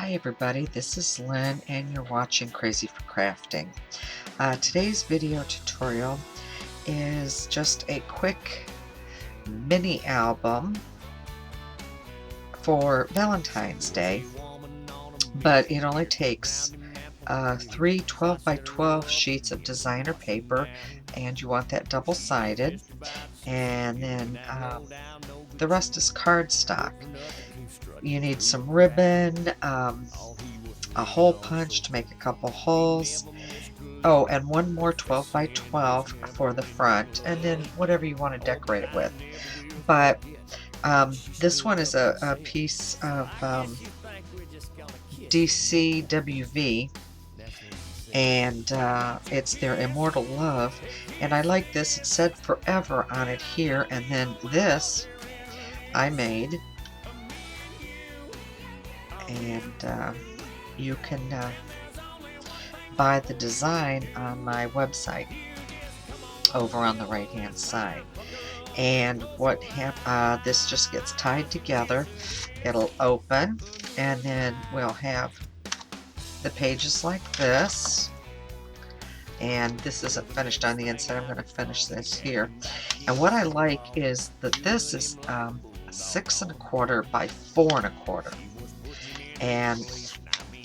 Hi everybody, this is Lynn and you're watching Crazy for Crafting. Today's video tutorial is just a quick mini album for Valentine's Day, but it only takes three 12 by 12 sheets of designer paper, and you want that double-sided, and then the rest is cardstock. You need some ribbon, a hole punch to make a couple holes. Oh, and one more 12 by 12 for the front, and then whatever you want to decorate it with. But this one is a piece of DCWV, and it's their Immortal Love, and I like this. It said forever on it here, and then this I made, and you can buy the design on my website over on the right hand side. And what this just gets tied together, it'll open, and then we'll have the pages like this, and this isn't finished on the inside. I'm going to finish this here. And what I like is that this is 6 1/4 by 4 1/4, and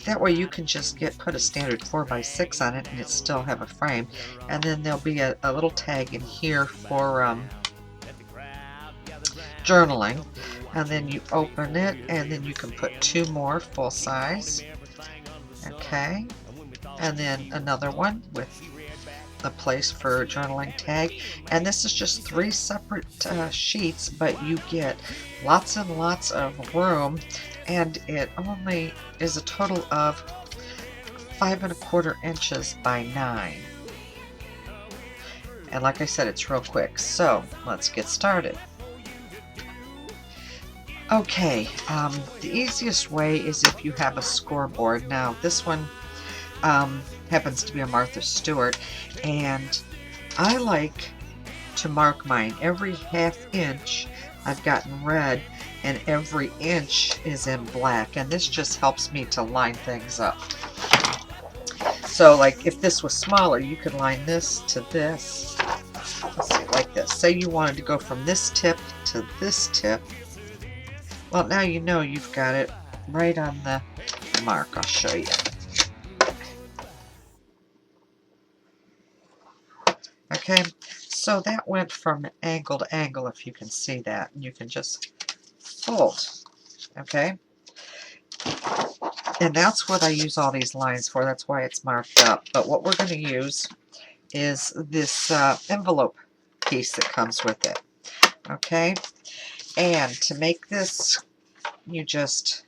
that way you can just put a standard 4 by 6 on it and it still have a frame. And then there'll be a little tag in here for journaling, and then you open it and then you can put 2 more full size, okay, and then another one with a place for journaling tag. And this is just 3 separate sheets, but you get lots and lots of room, and it only is a total of 5 1/4 inches by 9. And like I said, it's real quick, so let's get started. Okay, the easiest way is if you have a scoreboard. Now this one happens to be a Martha Stewart, and I like to mark mine. Every 1/2 inch I've gotten red, and every inch is in black, and this just helps me to line things up. So like if this was smaller, you could line this to this, let's see, like this. Say you wanted to go from this tip to this tip. Well, now you know you've got it right on the mark. I'll show you. Okay, so that went from angle to angle, if you can see that. You can just fold, okay? And that's what I use all these lines for. That's why it's marked up. But what we're going to use is this envelope piece that comes with it, okay? And to make this, you just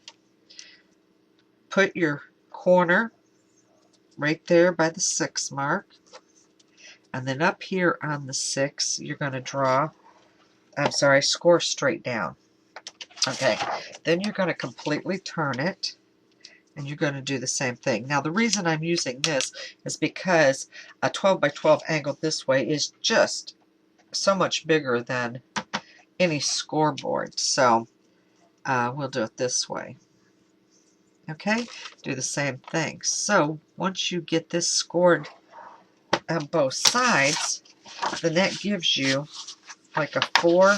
put your corner right there by the 6 mark, and then up here on the 6 you're going to draw, score straight down. Okay, then you're going to completely turn it, and you're going to do the same thing. Now the reason I'm using this is because a 12 by 12 angle this way is just so much bigger than any scoreboard, so we'll do it this way. Okay, do the same thing. So once you get this scored on both sides, then that gives you like a 4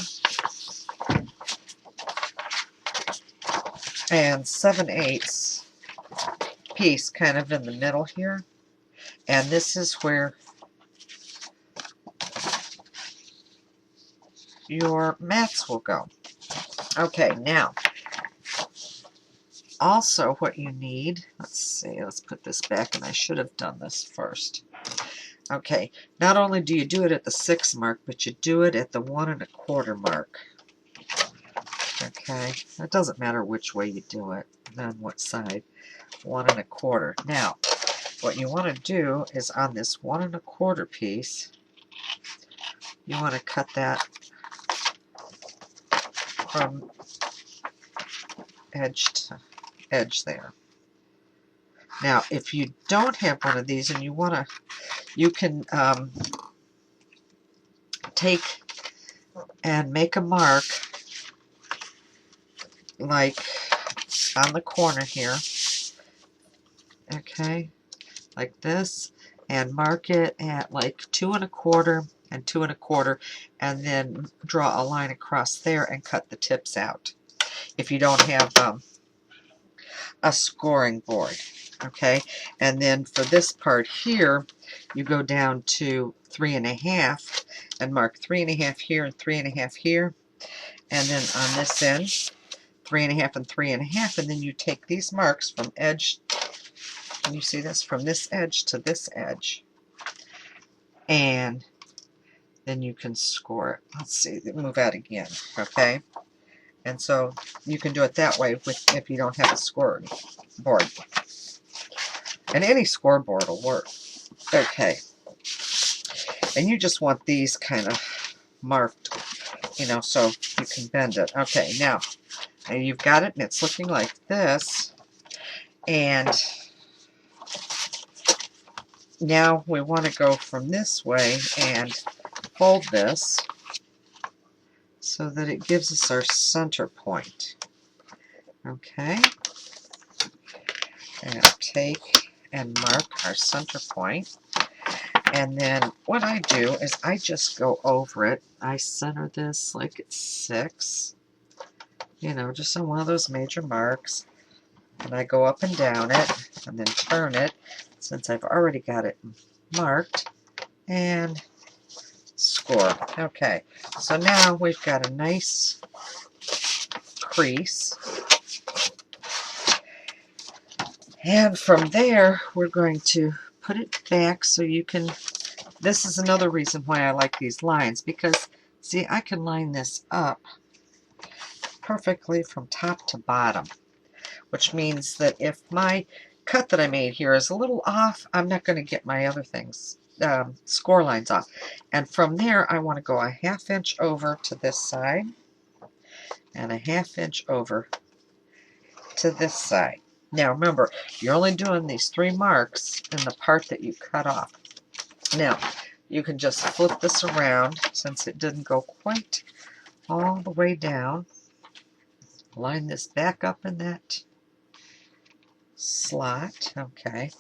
7/8 piece kind of in the middle here, and this is where your mats will go. Okay, now also what you need, let's put this back, and I should have done this first. Okay, not only do you do it at the 6 mark, but you do it at the 1 1/4 mark. Okay, it doesn't matter which way you do it, on what side, 1 1/4. Now, what you want to do is on this 1 1/4 piece, you want to cut that from edge to edge there. Now, if you don't have one of these and you want to, you can take and make a mark like on the corner here, okay, like this, and mark it at like 2 1/4 and 2 1/4, and then draw a line across there and cut the tips out. If you don't have a scoring board, okay, and then for this part here, you go down to 3 1/2 and mark 3 1/2 here and 3 1/2 here, and then on this end 3 1/2 and 3 1/2, and then you take these marks from edge. Can you see this? From this edge to this edge, and then you can score it. Let's see, move out again, okay? And so you can do it that way if you don't have a score board. And any scoreboard will work. Okay. And you just want these kind of marked, you know, so you can bend it. Okay, now you've got it and it's looking like this. And now we want to go from this way and fold this so that it gives us our center point. Okay. And take and mark our center point. And then what I do is I just go over it. I center this like it's 6. You know, just on one of those major marks. And I go up and down it and then turn it since I've already got it marked and score. Okay, so now we've got a nice crease. And from there, we're going to put it back so you can, this is another reason why I like these lines, because, see, I can line this up perfectly from top to bottom, which means that if my cut that I made here is a little off, I'm not going to get my other things, score lines off. And from there, I want to go a 1/2 inch over to this side and a 1/2 inch over to this side. Now remember, you're only doing these 3 marks in the part that you cut off. Now, you can just flip this around since it didn't go quite all the way down. Line this back up in that slot, okay,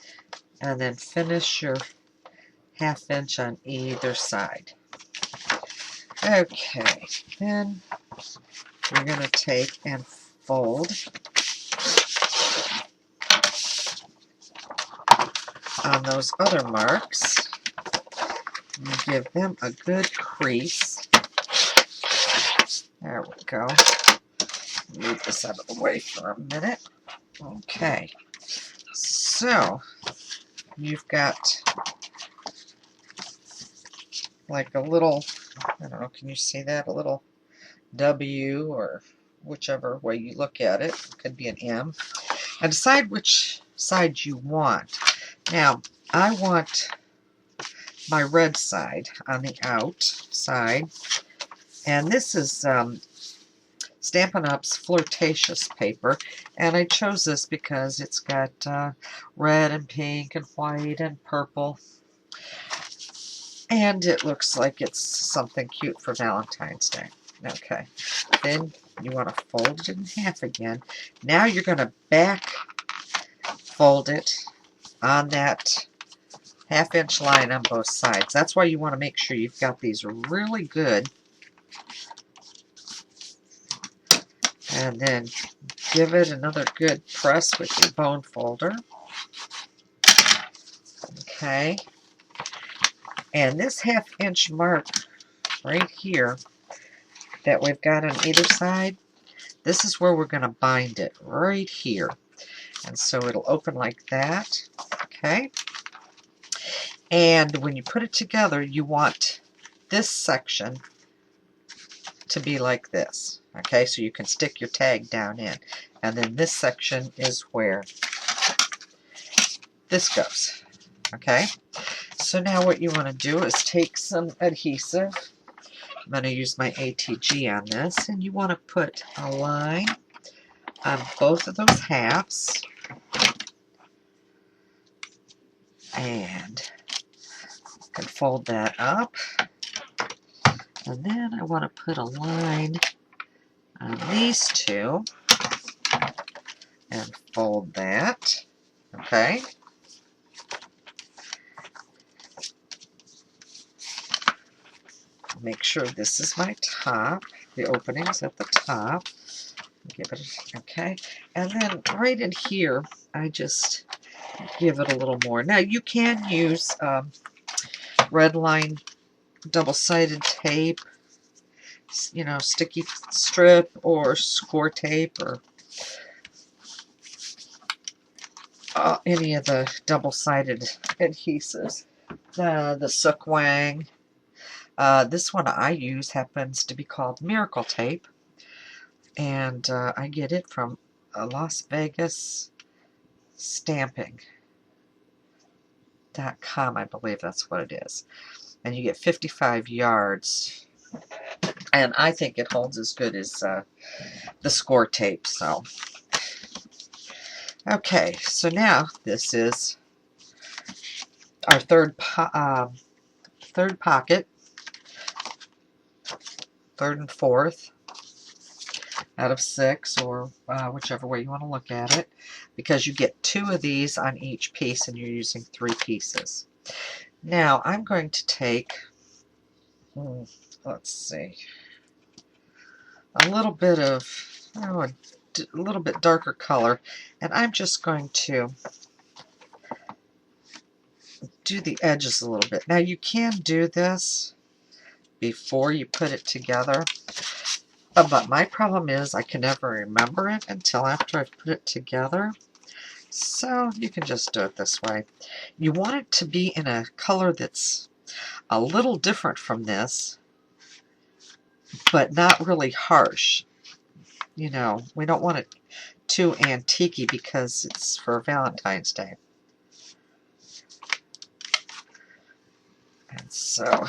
and then finish your 1/2 inch on either side. Okay, then you're going to take and fold on those other marks. And give them a good crease. There we go. Move this out of the way for a minute. Okay, so you've got like a little, I don't know, can you see that? A little W, or whichever way you look at it. It could be an M. And decide which side you want. Now, I want my red side on the outside. And this is Stampin' Up's Flirtatious paper. And I chose this because it's got red and pink and white and purple. And it looks like it's something cute for Valentine's Day. Okay. Then you want to fold it in half again. Now you're going to back fold it on that 1/2 inch line on both sides. That's why you want to make sure you've got these really good. And then give it another good press with your bone folder. Okay. And this 1/2 inch mark right here that we've got on either side, this is where we're going to bind it, right here. And so it'll open like that. Okay. And when you put it together, you want this section to be like this. Okay, so you can stick your tag down in. And then this section is where this goes. Okay, so now what you want to do is take some adhesive. I'm going to use my ATG on this, and you want to put a line on both of those halves. And you can fold that up. And then I want to put a line on these two and fold that. Okay. make sure this is my top. The opening's at the top. Give it, okay. And then right in here, I just give it a little more. Now you can use red line double-sided tape, you know, sticky strip or score tape or any of the double-sided adhesives. The Sook Wang. This one I use happens to be called Miracle Tape, and I get it from Las Vegas Stamping.com, I believe that's what it is. And you get 55 yards, and I think it holds as good as the score tape. So, okay, so now this is our third pocket, third and fourth out of 6, or whichever way you want to look at it, because you get 2 of these on each piece and you're using 3 pieces. Now I'm going to take, let's see, a little bit of, a little bit darker color, and I'm just going to do the edges a little bit. Now you can do this before you put it together, but my problem is I can never remember it until after I've put it together. So you can just do it this way. You want it to be in a color that's a little different from this, but not really harsh. You know, we don't want it too antique-y because it's for Valentine's Day. And so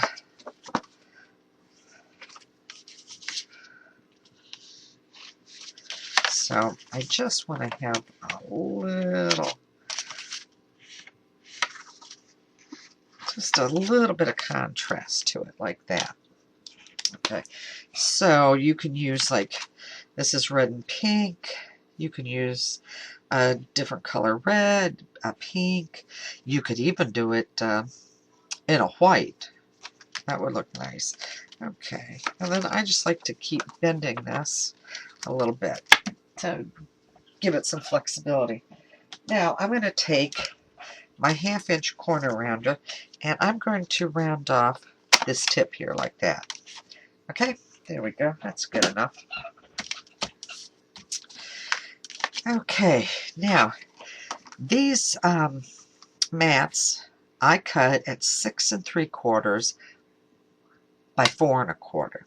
I just want to have a little, just a little bit of contrast to it, like that. Okay, so you can use, like, this is red and pink. You can use a different color red, a pink. You could even do it in a white. That would look nice. Okay, and then I just like to keep bending this a little bit to give it some flexibility. Now I'm going to take my 1/2-inch corner rounder and I'm going to round off this tip here like that. Okay, there we go. That's good enough. Okay, now these mats I cut at 6 3/4 by 4 1/4.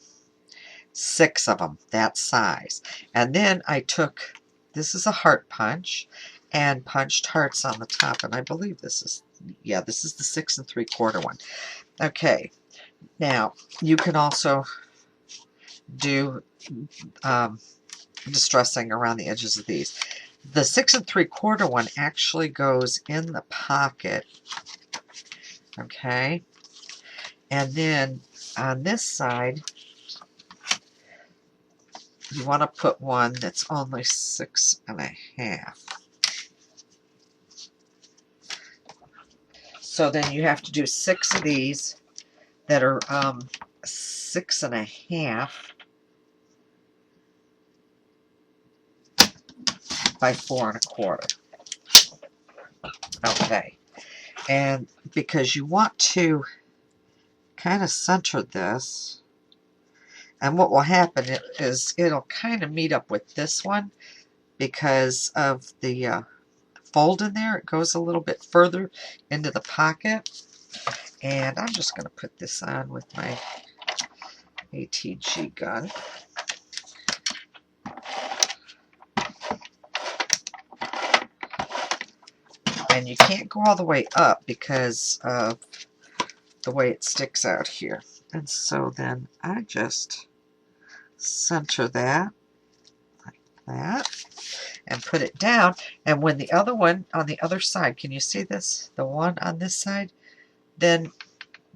6 of them, that size. And then I took, this is a heart punch, and punched hearts on the top. And I believe this is, yeah, this is the 6 3/4 one. Okay, now you can also do distressing around the edges of these. The 6 3/4 one actually goes in the pocket. Okay, and then on this side, you want to put one that's only 6 1/2. So then you have to do 6 of these that are 6 1/2 by 4 1/4. Okay, and because you want to kind of center this, and what will happen is it'll kind of meet up with this one because of the fold in there. It goes a little bit further into the pocket. And I'm just going to put this on with my ATG gun. And you can't go all the way up because of the way it sticks out here. And so then I just center that like that and put it down. And when the other one on the other side, can you see this? The one on this side then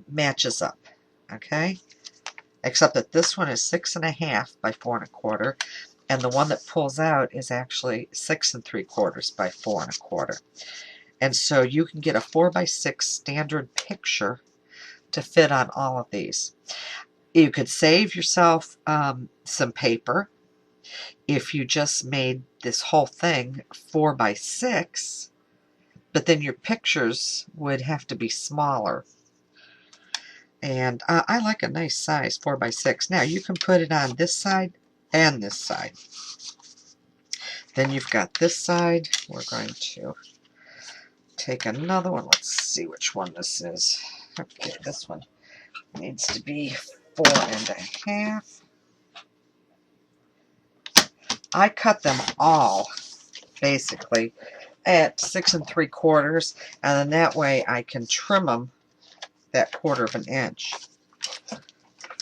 matches up. Okay? Except that this one is 6 1/2 by 4 1/4, and the one that pulls out is actually 6 3/4 by 4 1/4. And so you can get a 4 by 6 standard picture to fit on all of these. You could save yourself some paper if you just made this whole thing 4 by 6, but then your pictures would have to be smaller. And I like a nice size 4 by 6. Now you can put it on this side and this side. Then you've got this side. We're going to take another one. Let's see which one this is. Okay, this one needs to be 4.5. I cut them all basically at 6 3/4, and then that way I can trim them that 1/4 of an inch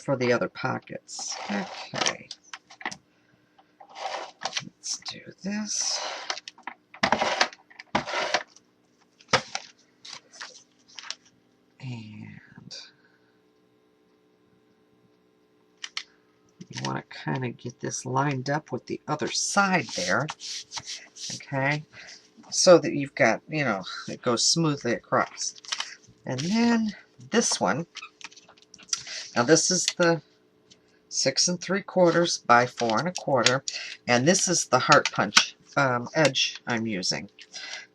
for the other pockets. Okay, let's do this. And you want to kind of get this lined up with the other side there, okay, so that you've got, you know, it goes smoothly across. And then this one, now this is the 6 3/4 by 4 1/4, and this is the heart punch edge I'm using.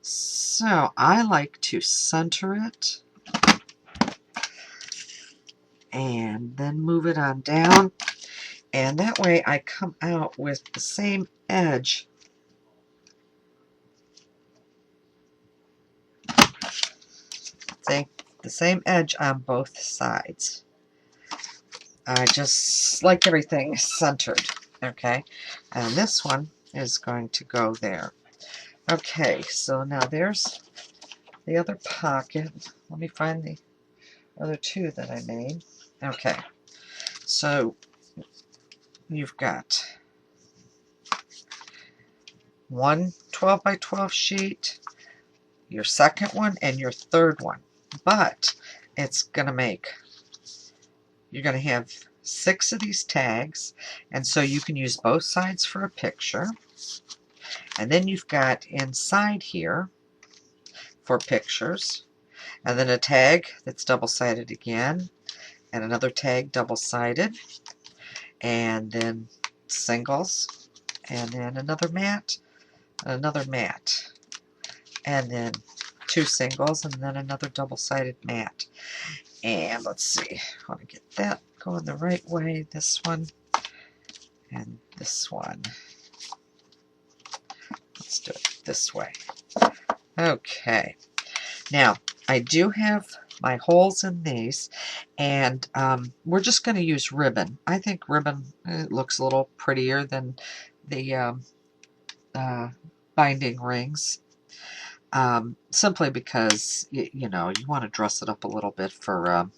So I like to center it and then move it on down, and that way I come out with the same edge. See, the same edge on both sides. I just like everything centered, okay? And this one is going to go there. Okay, so now there's the other pocket. Let me find the other two that I made. Okay, so you've got one 12 by 12 sheet, your second one, and your third one. But it's going to make, you're going to have 6 of these tags, and so you can use both sides for a picture. And then you've got inside here for pictures, and then a tag that's double-sided again, and another tag double-sided, and then singles, and then another mat, and then 2 singles, and then another double-sided mat. And let's see, I want to get that going the right way. This one and this one. Let's do it this way. Okay. Now, I do have my holes in these, and we're just going to use ribbon. I think ribbon, it looks a little prettier than the binding rings, simply because, you know, you want to dress it up a little bit for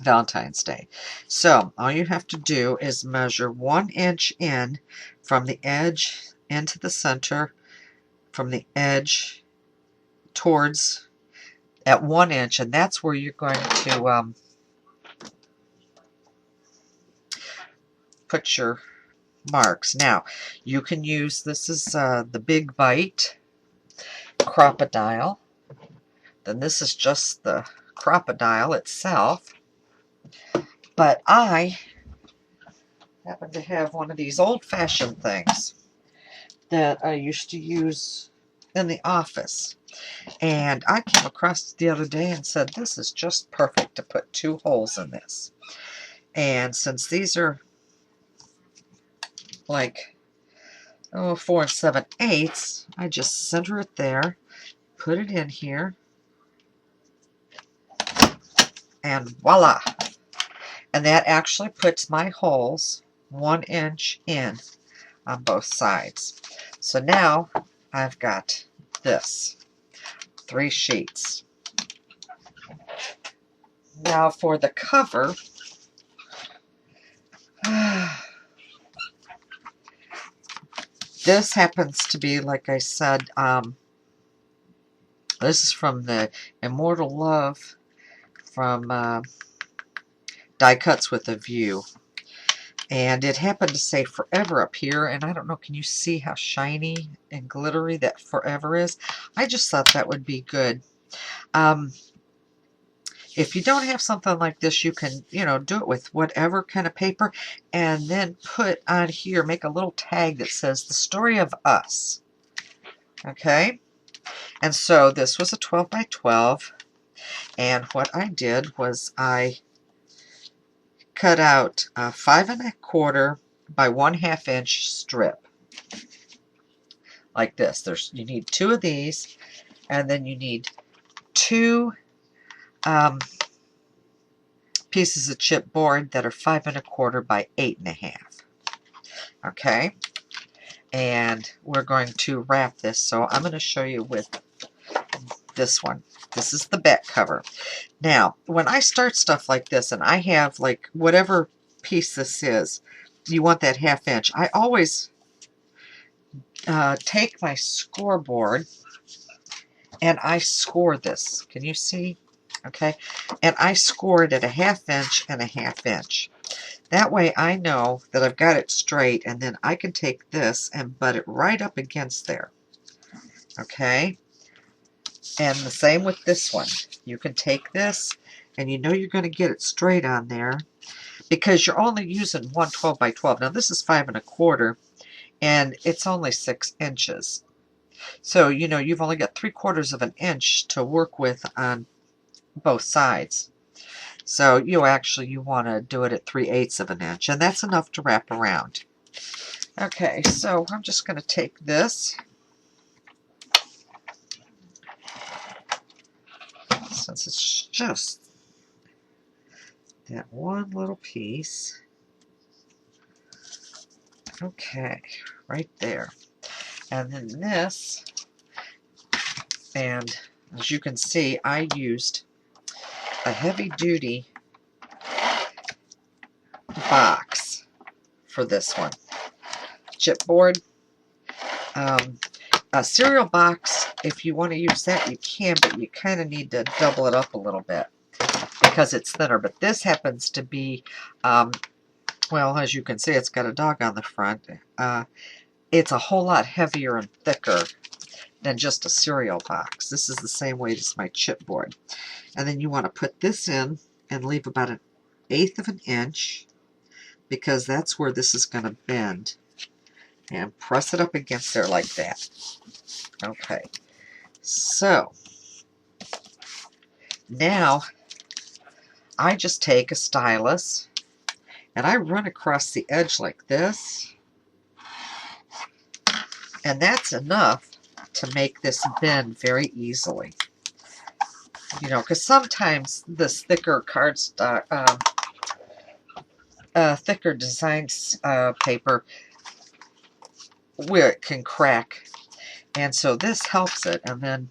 Valentine's Day. So all you have to do is measure 1 inch in from the edge into the center, from the edge towards at 1 inch, and that's where you're going to put your marks. Now you can use, this is the Big Bite Crocodile. Then this is just the crocodile itself. But I happen to have one of these old-fashioned things that I used to use in the office. And I came across it the other day and said, this is just perfect to put 2 holes in this. And since these are like 4 7/8, I just center it there, put it in here, and voila! And that actually puts my holes 1 inch in on both sides. So now I've got this 3 sheets. Now for the cover, this happens to be, like I said, this is from the Immortal Love from Die Cuts with a View. And it happened to say Forever up here, and I don't know, can you see how shiny and glittery that Forever is? I just thought that would be good. if you don't have something like this, you can, do it with whatever kind of paper, and then put on here, make a little tag that says the story of us. Okay? And so this was a 12 by 12, and what I did was I cut out a 5 1/4 by 1/2 inch strip. Like this. You need 2 of these, and then you need 2 pieces of chipboard that are 5 1/4 by 8 1/2. Okay, and we're going to wrap this. So I'm going to show you with this one. This is the back cover. Now, when I start stuff like this, and I have like whatever piece this is, you want that 1/2 inch. I always take my scoreboard and I score this. Can you see? Okay, and I score it at a 1/2 inch and a 1/2 inch. That way I know that I've got it straight, and then I can take this and butt it right up against there. Okay, and the same with this one. You can take this, and you know you're going to get it straight on there because you're only using one 12 by 12. Now this is 5 1/4, and it's only 6 inches. So, you've only got 3/4 of an inch to work with on both sides. So you want to do it at 3/8 of an inch, and that's enough to wrap around. Okay, so I'm just going to take this, since it's just that one little piece. Okay, right there. And then this, and as you can see, I used a heavy-duty box for this one. Chipboard. A cereal box, if you want to use that, you can, but you kind of need to double it up a little bit because it's thinner. But this happens to be, well, as you can see, it's got a dog on the front. It's a whole lot heavier and thicker than just a cereal box. This is the same weight as my chipboard. And then you want to put this in and leave about 1/8 of an inch, because that's where this is going to bend. And press it up against there like that. Okay. So, now I just take a stylus and I run across the edge like this. And that's enough to make this bend very easily. Because sometimes this thicker cardstock, thicker design paper, where it can crack. And so this helps it. And then,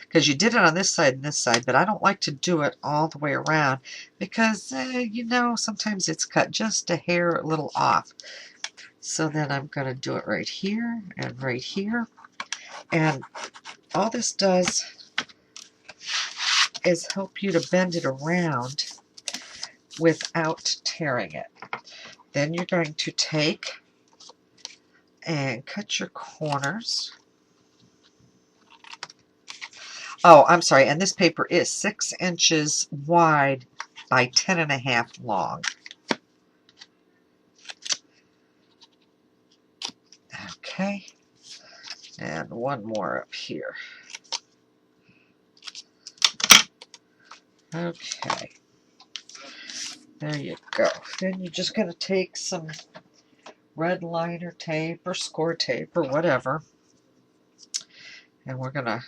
because you did it on this side and this side, but I don't like to do it all the way around because, sometimes it's cut just a hair a little off. So then I'm going to do it right here and right here. And all this does is help you to bend it around without tearing it. Then you're going to take and cut your corners. Oh, I'm sorry, and this paper is 6 inches wide by 10 1/2 long. Okay, and one more up here. Okay, there you go. Then you're just going to take some red liner tape or score tape or whatever, and we're going to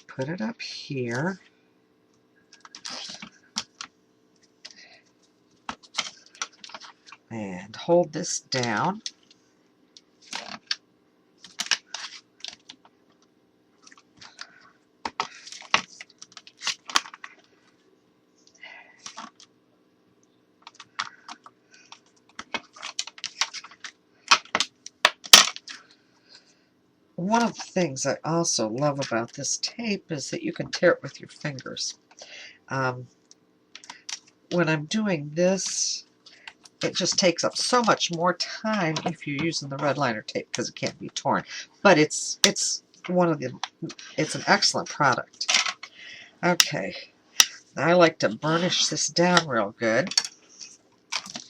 put it up here. And hold this down. One of the things I also love about this tape is that you can tear it with your fingers. When I'm doing this, it just takes up so much more time if you're using the red liner tape because it can't be torn. But it's an excellent product. Okay, I like to burnish this down real good.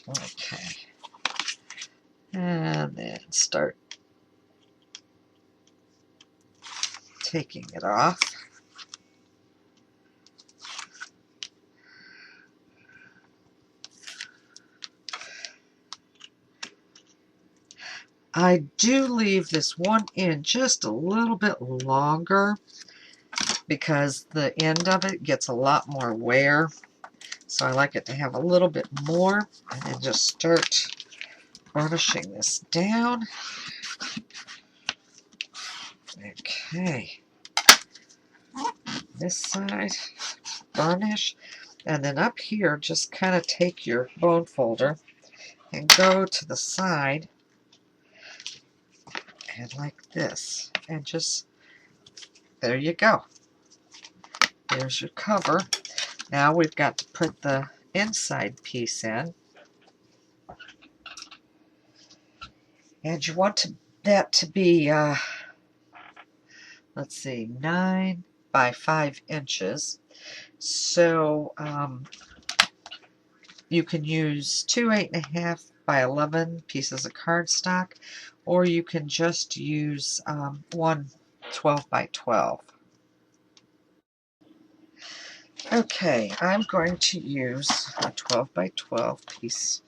Okay, and then start taking it off. I do leave this one end just a little bit longer because the end of it gets a lot more wear. So I like it to have a little bit more, and then just start burnishing this down. Okay, this side, burnish, and then up here, just kind of take your bone folder and go to the side, and like this, and just, there you go. There's your cover. Now we've got to put the inside piece in. And you want that to be, let's see, 9 by 5 inches. So you can use 2 8.5 by 11 pieces of cardstock, or you can just use one 12 by 12. Okay, I'm going to use a 12 by 12 piece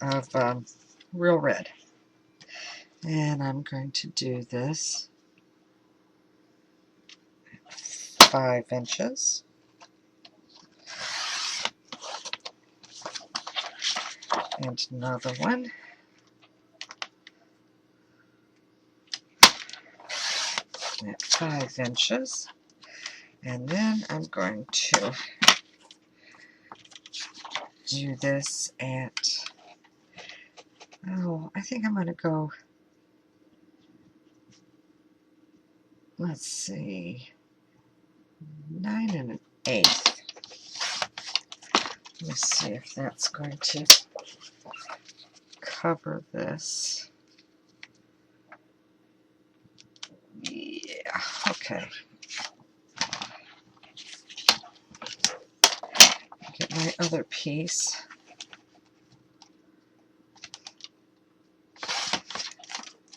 of Real Red. And I'm going to do this 5 inches. And another one. At 5 inches. And then I'm going to do this at, oh, I think I'm going to go, let's see, 9 1/8. Let me see if that's going to cover this. Yeah, okay. Get my other piece.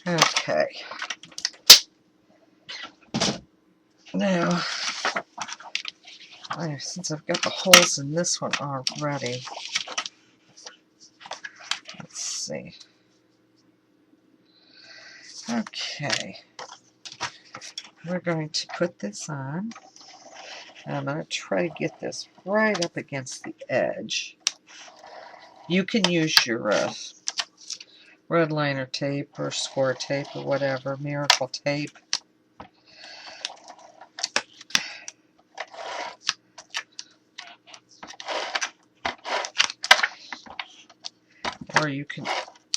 Okay. Now, since I've got the holes in this one already, let's see. Okay. We're going to put this on. I'm going to try to get this right up against the edge. You can use your red liner tape or score tape or whatever, miracle tape. Or you can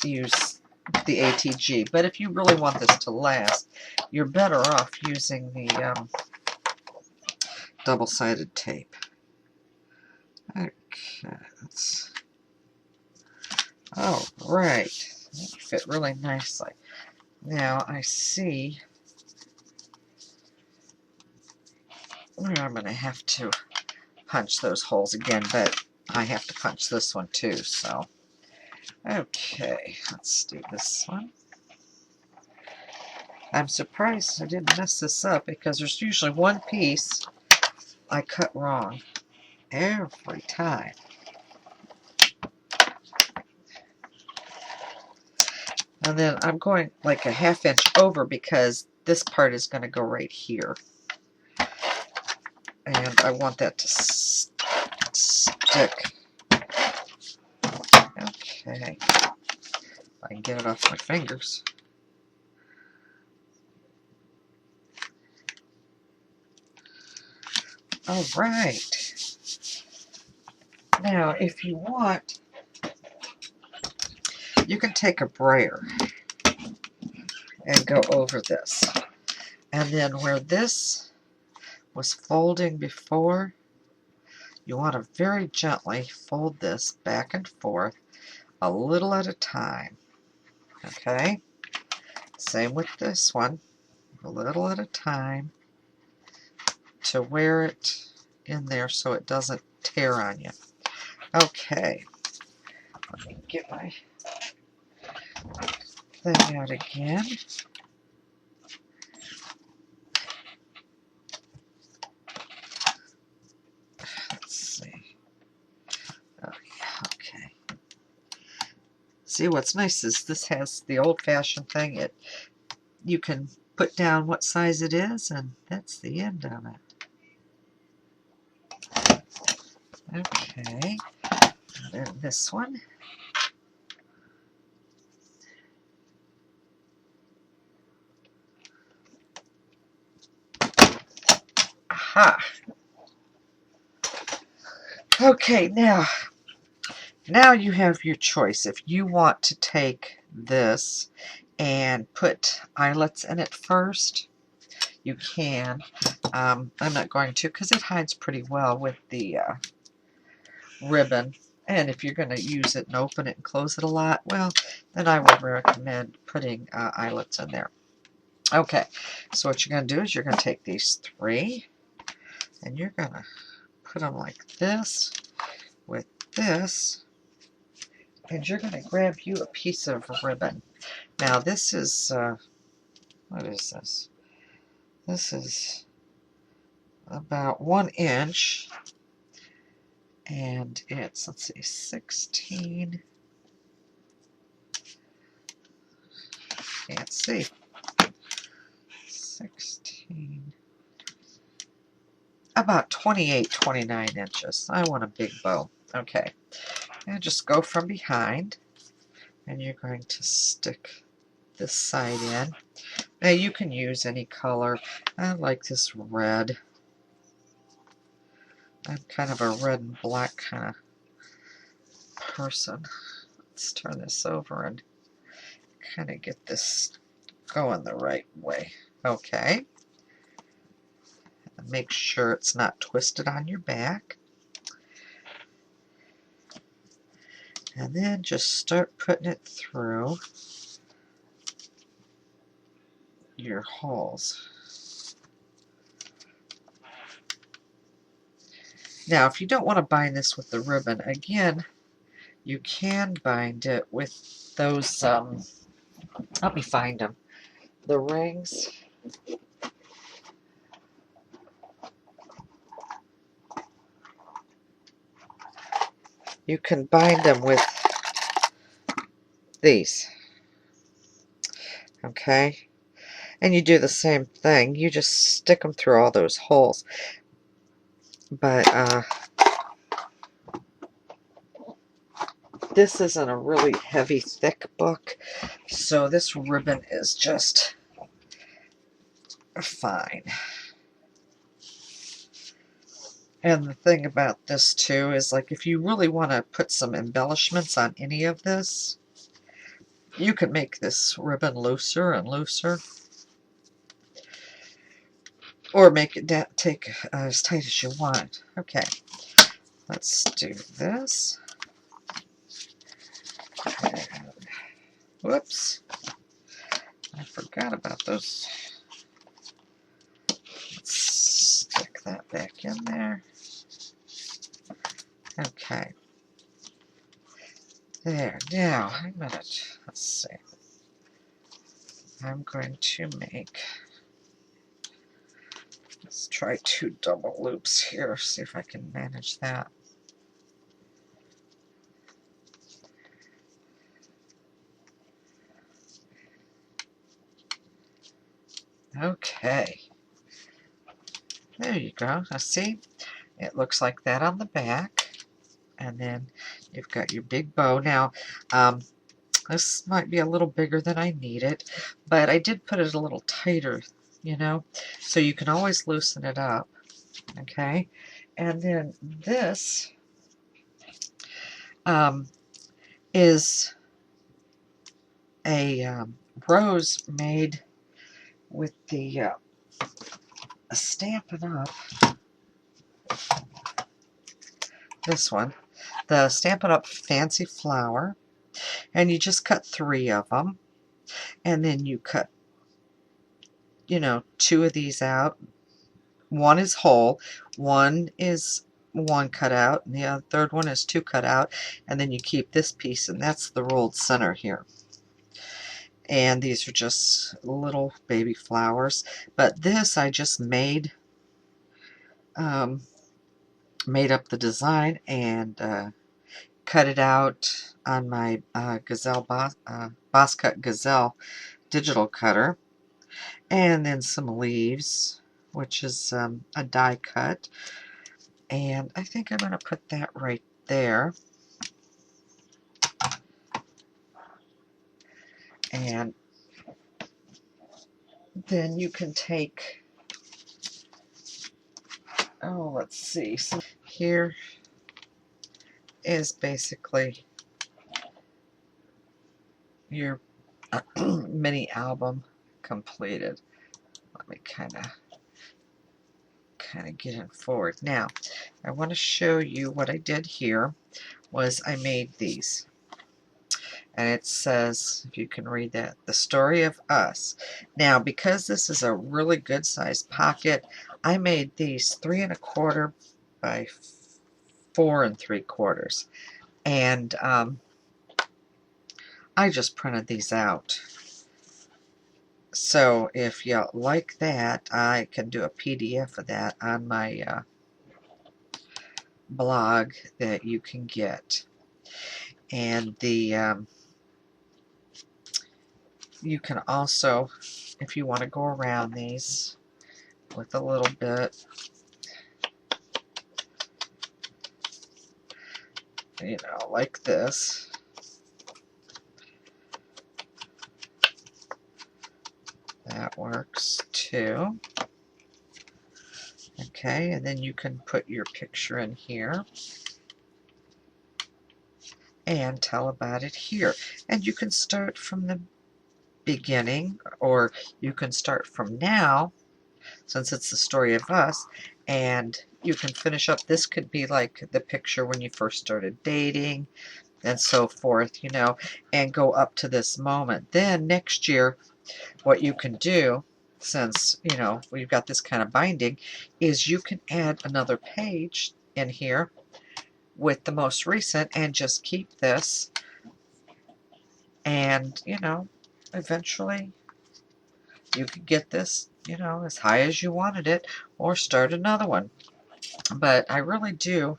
use the ATG. But if you really want this to last, you're better off using the double-sided tape. Okay, that's all right. That fit really nicely. Now I see where I'm going to have to punch those holes again, but I have to punch this one too, so. Okay, let's do this one. I'm surprised I didn't mess this up because there's usually one piece I cut wrong every time. And then I'm going like a 1/2 inch over because this part is going to go right here. And I want that to stick. Okay. If I can get it off my fingers. All right. Now, if you want, you can take a brayer and go over this. And then where this was folding before, you want to very gently fold this back and forth a little at a time. Okay? Same with this one. A little at a time to where it in there so it doesn't tear on you. Okay, let me get my thing out again. Let's see. Oh, yeah, okay. See, what's nice is this has the old-fashioned thing. You can put down what size it is, and that's the end of it. Okay, and then this one. Aha! Okay, now you have your choice. If you want to take this and put eyelets in it first, you can. I'm not going to because it hides pretty well with the ribbon. And if you're going to use it and open it and close it a lot, well, then I would recommend putting eyelets in there. Okay, so what you're going to do is you're going to take these three and you're going to put them like this with this, and you're going to grab you a piece of ribbon. Now this is, what is this? This is about 1 inch, and it's, let's see, 16, can't see, 16, about 28, 29 inches. I want a big bow. Okay, and just go from behind, and you're going to stick this side in. Now you can use any color. I like this red. I'm kind of a red and black kind of person. Let's turn this over and kind of get this going the right way. Okay. And make sure it's not twisted on your back. And then just start putting it through your holes. Now, if you don't want to bind this with the ribbon, again, you can bind it with those, let me find them, the rings. You can bind them with these. Okay? And you do the same thing. You just stick them through all those holes. But this isn't a really heavy, thick book, so this ribbon is just fine. And the thing about this too is, like, if you really want to put some embellishments on any of this, you can make this ribbon looser and looser, or make it take as tight as you want. Okay, let's do this. And, whoops, I forgot about those. Let's stick that back in there. Okay. There. Now, let's see. I'm going to make, let's try 2 double loops here, see if I can manage that. Okay. There you go. Now see, it looks like that on the back. And then you've got your big bow. Now, this might be a little bigger than I need it, but I did put it a little tighter, you know, so you can always loosen it up. Okay, and then this is a rose made with the Stampin' Up. This one, the Stampin' Up Fancy Flower, and you just cut 3 of them, and then you cut, you know, 2 of these out, one is whole, one is one cut out, and the third one is two cut out, and then you keep this piece, and that's the rolled center here. And these are just little baby flowers, but this I just made up the design and cut it out on my Boss Cut Gazelle digital cutter, and then some leaves, which is a die cut, and I think I'm going to put that right there. And then you can take, oh, let's see, so here is basically your mini album completed. Let me kind of get it forward. Now, I want to show you what I did here was I made these. And it says, if you can read that, the story of us. Now, because this is a really good sized pocket, I made these 3 1/4 by 4 3/4. And I just printed these out. So if you like that, I can do a PDF of that on my blog that you can get. And the you can also, if you want to go around these with a little bit, you know, like this. That works too. Okay, and then you can put your picture in here and tell about it here. And you can start from the beginning, or you can start from now, since it's the story of us, and you can finish up. This could be like the picture when you first started dating and so forth, you know, and go up to this moment. Then next year, what you can do, since, you know, we've got this kind of binding, is you can add another page in here with the most recent and just keep this, and, you know, eventually you could get this, you know, as high as you wanted it, or start another one. But I really do,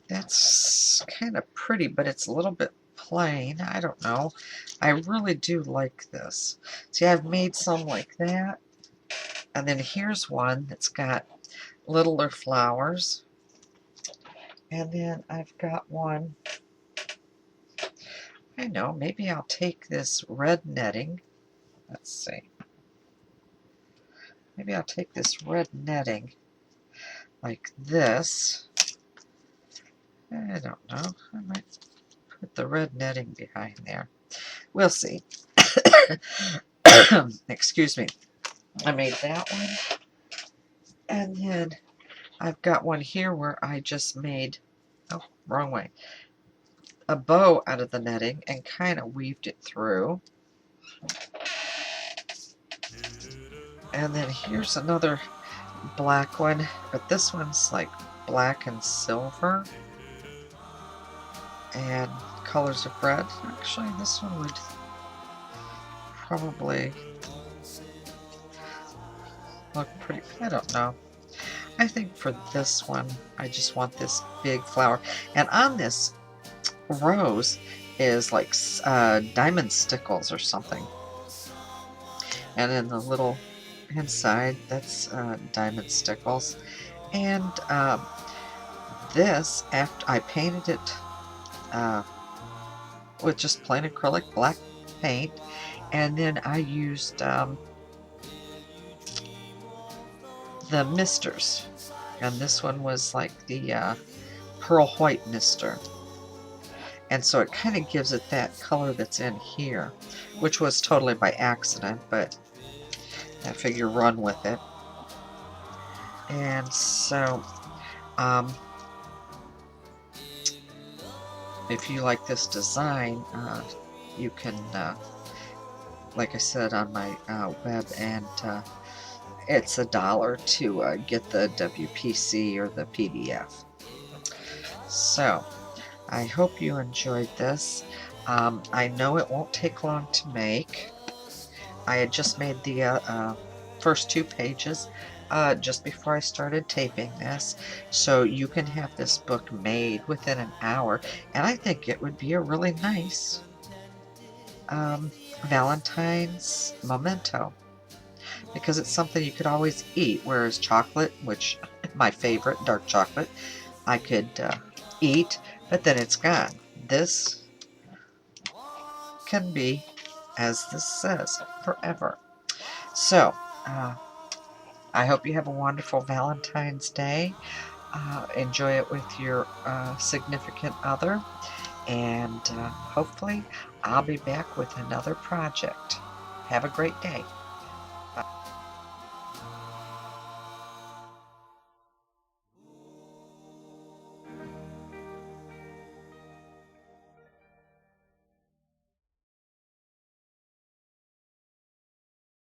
that's kind of pretty, but it's a little bit plain. I don't know. I really do like this. See, I've made some like that. And then here's one that's got littler flowers. And then I've got one, I know, maybe I'll take this red netting. Let's see. Maybe I'll take this red netting like this. I don't know. I might put the red netting behind there. We'll see. Excuse me. I made that one. And then I've got one here where I just made, oh, wrong way, a bow out of the netting and kind of weaved it through. And then here's another black one, but this one's like black and silver and colors of red. Actually, this one would probably look pretty, I don't know. I think for this one, I just want this big flower. And on this rose is like diamond stickles or something. And in the little inside, that's diamond stickles. And this, after I painted it with just plain acrylic black paint, and then I used the misters, and this one was like the pearl white mister, and so it kind of gives it that color that's in here, which was totally by accident, but I figure run with it. And so if you like this design, you can like I said on my web, and it's $1 to get the WPC or the PDF. So I hope you enjoyed this. I know it won't take long to make. I had just made the first 2 pages just before I started taping this, so you can have this book made within an hour, and I think it would be a really nice Valentine's memento, because it's something you could always eat, whereas chocolate, which my favorite, dark chocolate, I could eat, but then it's gone. This can be, as this says, forever. So, I hope you have a wonderful Valentine's Day. Enjoy it with your significant other, and hopefully I'll be back with another project. Have a great day.